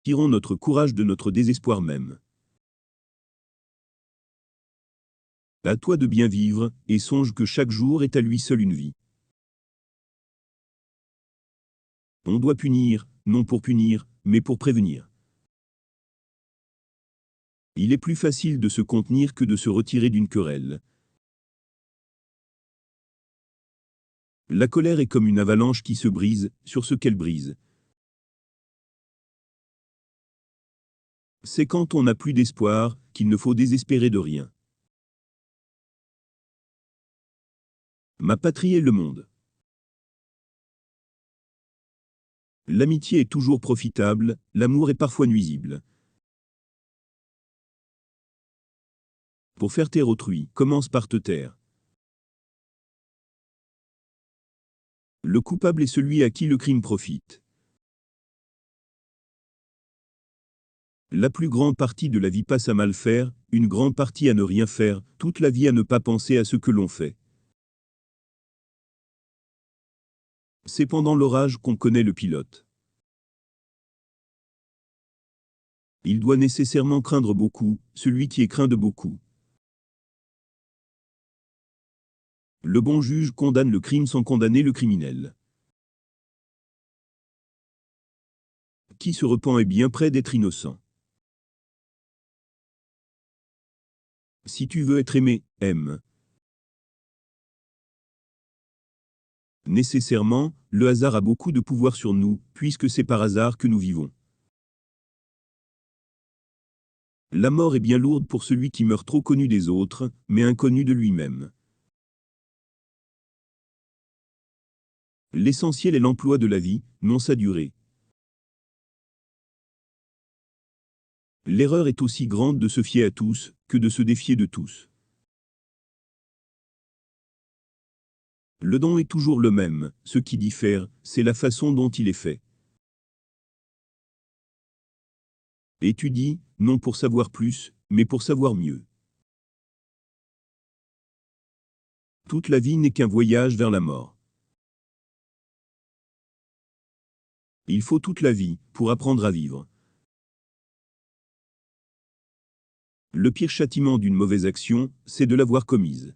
Tirons notre courage de notre désespoir même. À toi de bien vivre, et songe que chaque jour est à lui seul une vie. On doit punir, non pour punir, mais pour prévenir. Il est plus facile de se contenir que de se retirer d'une querelle. La colère est comme une avalanche qui se brise sur ce qu'elle brise. C'est quand on n'a plus d'espoir qu'il ne faut désespérer de rien. Ma patrie est le monde. L'amitié est toujours profitable, l'amour est parfois nuisible. Pour faire taire autrui, commence par te taire. Le coupable est celui à qui le crime profite. La plus grande partie de la vie passe à mal faire, une grande partie à ne rien faire, toute la vie à ne pas penser à ce que l'on fait. C'est pendant l'orage qu'on connaît le pilote. Il doit nécessairement craindre beaucoup, celui qui est craint de beaucoup. Le bon juge condamne le crime sans condamner le criminel. Qui se repent est bien près d'être innocent. Si tu veux être aimé, aime. Nécessairement, le hasard a beaucoup de pouvoir sur nous, puisque c'est par hasard que nous vivons. La mort est bien lourde pour celui qui meurt trop connu des autres, mais inconnu de lui-même. L'essentiel est l'emploi de la vie, non sa durée. L'erreur est aussi grande de se fier à tous, que de se défier de tous. Le don est toujours le même, ce qui diffère, c'est la façon dont il est fait. Étudie, non pour savoir plus, mais pour savoir mieux. Toute la vie n'est qu'un voyage vers la mort. Il faut toute la vie pour apprendre à vivre. Le pire châtiment d'une mauvaise action, c'est de l'avoir commise.